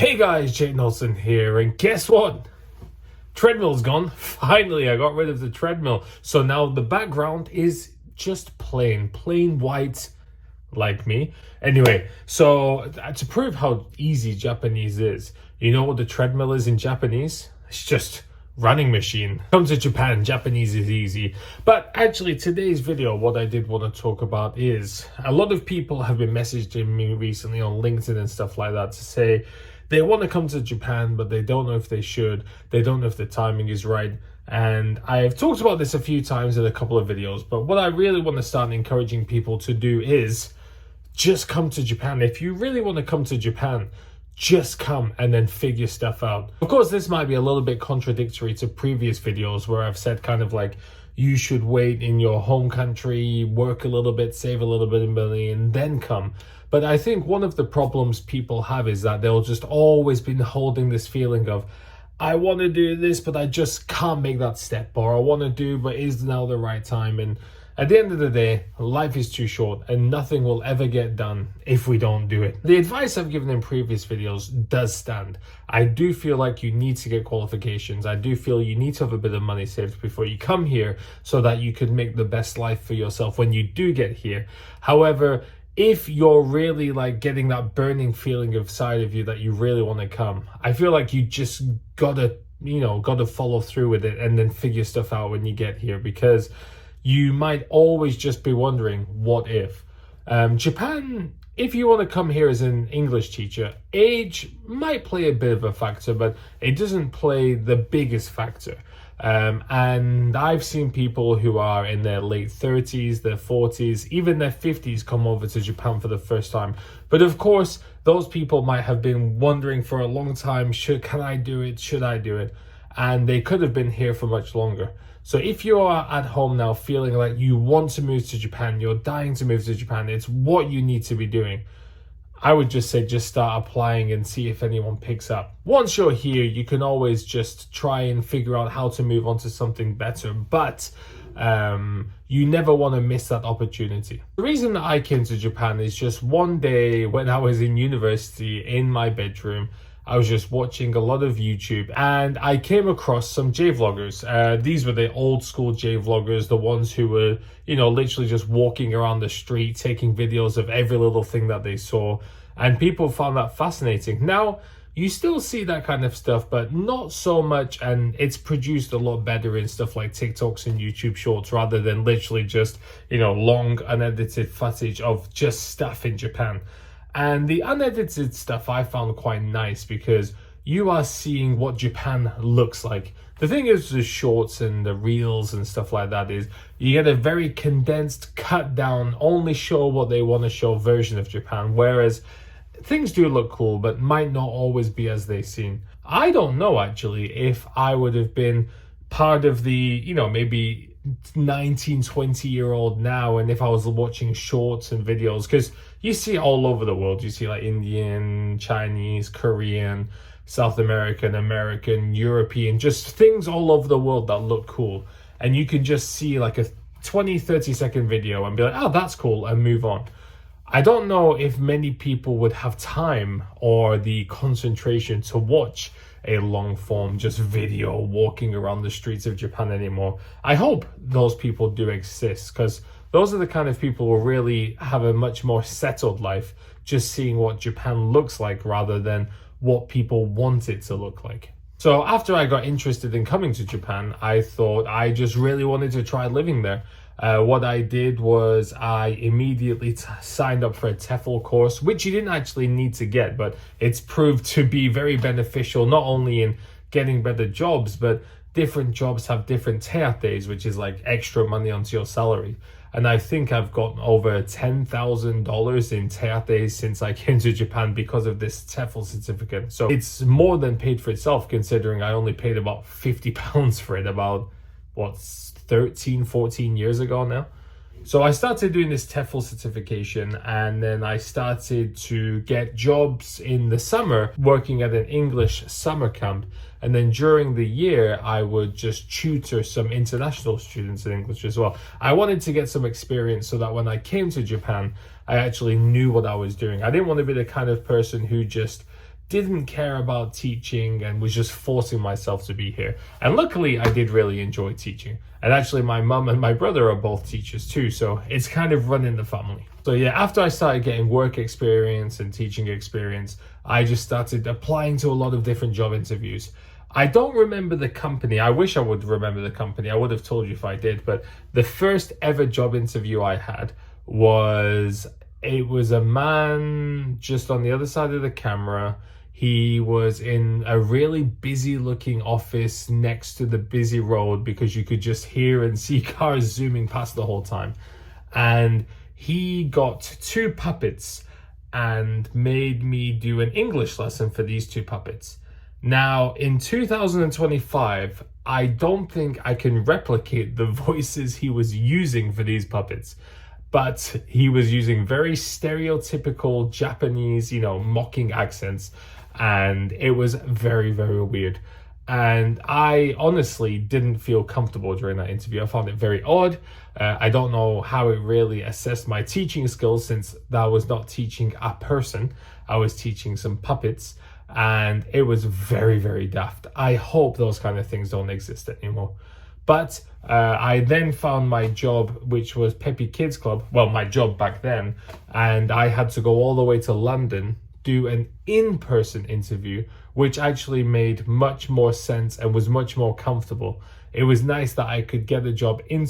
Hey guys, Jake Nelson here, and guess what? Treadmill's gone. Finally, I got rid of the treadmill. So now the background is just plain white, like me. Anyway, so to prove how easy Japanese is, you know what the treadmill is in Japanese? It's just running machine. Come to Japan, Japanese is easy. But actually today's video, what I did want to talk about is a lot of people have been messaging me recently on LinkedIn and stuff like that to say they want to come to Japan, but they don't know if they should. They don't know if the timing is right. And I've talked about this a few times in a couple of videos, but what I really want to start encouraging people to do is just come to Japan. If you really want to come to Japan, just come and then figure stuff out. Of course, this might be a little bit contradictory to previous videos where I've said kind of like, you should wait in your home country, work a little bit, save a little bit of money, and then come. But I think one of the problems people have is that they'll just always be holding this feeling of, I want to do this, but I just can't make that step, or I want to do, but is now the right time? And at the end of the day, life is too short and nothing will ever get done if we don't do it. The advice I've given in previous videos does stand. I do feel like you need to get qualifications. I do feel you need to have a bit of money saved before you come here so that you can make the best life for yourself when you do get here. However, if you're really like getting that burning feeling inside of you that you really want to come, I feel like you just gotta follow through with it and then figure stuff out when you get here, because you might always just be wondering, what if? Japan, if you want to come here as an English teacher, age might play a bit of a factor, but it doesn't play the biggest factor. And I've seen people who are in their late 30s, their 40s, even their 50s come over to Japan for the first time. But of course, those people might have been wondering for a long time, can I do it? Should I do it? And they could have been here for much longer. So if you are at home now feeling like you want to move to Japan, you're dying to move to Japan, it's what you need to be doing. I would just say just start applying and see if anyone picks up. Once you're here, you can always just try and figure out how to move on to something better, but you never want to miss that opportunity. The reason that I came to Japan is just one day when I was in university in my bedroom, I was just watching a lot of YouTube and I came across some J-vloggers. These were the old school J-vloggers, the ones who were, literally just walking around the street, taking videos of every little thing that they saw. And people found that fascinating. Now, you still see that kind of stuff, but not so much. And it's produced a lot better in stuff like TikToks and YouTube Shorts rather than literally just, long unedited footage of just stuff in Japan. And the unedited stuff I found quite nice because you are seeing what Japan looks like. The thing is, the shorts and the reels and stuff like that is you get a very condensed, cut down, only show what they want to show version of Japan. Whereas things do look cool, but might not always be as they seem. I don't know actually if I would have been part of the, maybe 19, 20-year-old now, and if I was watching shorts and videos, because you see all over the world, you see like Indian, Chinese, Korean, South American, American, European, just things all over the world that look cool. And you can just see like a 20-30 second video and be like, oh, that's cool, and move on. I don't know if many people would have time or the concentration to watch a long form just video walking around the streets of Japan anymore. I hope those people do exist, because those are the kind of people who really have a much more settled life, just seeing what Japan looks like rather than what people want it to look like. So after I got interested in coming to Japan, I thought I just really wanted to try living there. What I did was I immediately signed up for a TEFL course, which you didn't actually need to get, but it's proved to be very beneficial, not only in getting better jobs, but different jobs have different teates, which is like extra money onto your salary. And I think I've gotten over $10,000 in teates since I came to Japan because of this TEFL certificate. So it's more than paid for itself, considering I only paid about £50 for it about, 13, 14 years ago now. So I started doing this TEFL certification, and then I started to get jobs in the summer working at an English summer camp. And then during the year, I would just tutor some international students in English as well. I wanted to get some experience so that when I came to Japan, I actually knew what I was doing. I didn't want to be the kind of person who just didn't care about teaching and was just forcing myself to be here. And luckily, I did really enjoy teaching. And actually, my mum and my brother are both teachers too, so it's kind of run in the family. So yeah, after I started getting work experience and teaching experience, I just started applying to a lot of different job interviews. I don't remember the company. I wish I would remember the company. I would have told you if I did. But the first ever job interview I had it was a man just on the other side of the camera. He was in a really busy looking office next to the busy road because you could just hear and see cars zooming past the whole time. And he got 2 puppets and made me do an English lesson for these 2 puppets. Now, in 2025, I don't think I can replicate the voices he was using for these puppets, but he was using very stereotypical Japanese, mocking accents, and it was very, very weird. And I honestly didn't feel comfortable during that interview. I found it very odd. I don't know how it really assessed my teaching skills, since that was not teaching a person. I was teaching some puppets. And it was very, very daft. I hope those kind of things don't exist anymore. But I then found my job, which was Peppy Kids Club. Well, my job back then. And I had to go all the way to London, do an in-person interview, which actually made much more sense and was much more comfortable. It was nice that I could get a job in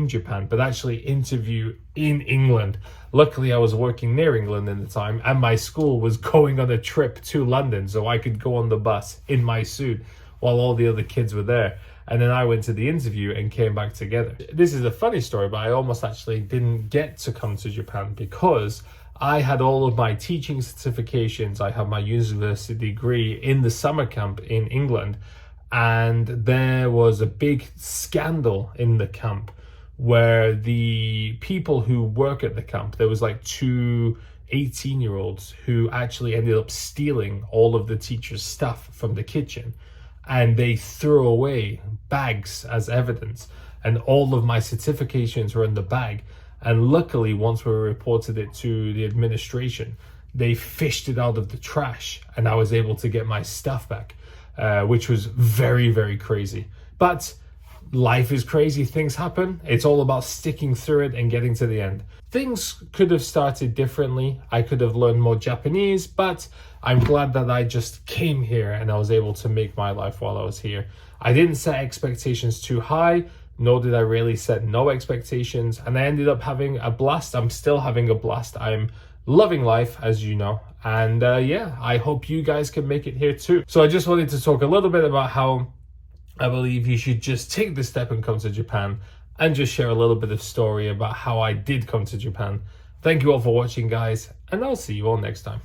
Japan, but actually interview in England. Luckily, I was working near England at the time, and my school was going on a trip to London, so I could go on the bus in my suit while all the other kids were there. And then I went to the interview and came back together. This is a funny story, but I almost actually didn't get to come to Japan because I had all of my teaching certifications. I had my university degree in the summer camp in England. And there was a big scandal in the camp where the people who work at the camp, there was like 2 18-year-olds who actually ended up stealing all of the teachers' stuff from the kitchen. And they threw away bags as evidence. And all of my certifications were in the bag. And luckily, once we reported it to the administration, they fished it out of the trash and I was able to get my stuff back. Which was very, very crazy. But life is crazy. Things happen. It's all about sticking through it and getting to the end. Things could have started differently. I could have learned more Japanese, but I'm glad that I just came here and I was able to make my life while I was here. I didn't set expectations too high, nor did I really set no expectations. And I ended up having a blast. I'm still having a blast. I'm loving life, as you know. And yeah, I hope you guys can make it here too. So I just wanted to talk a little bit about how I believe you should just take the step and come to Japan, and just share a little bit of story about how I did come to Japan. Thank you all for watching, guys, and I'll see you all next time.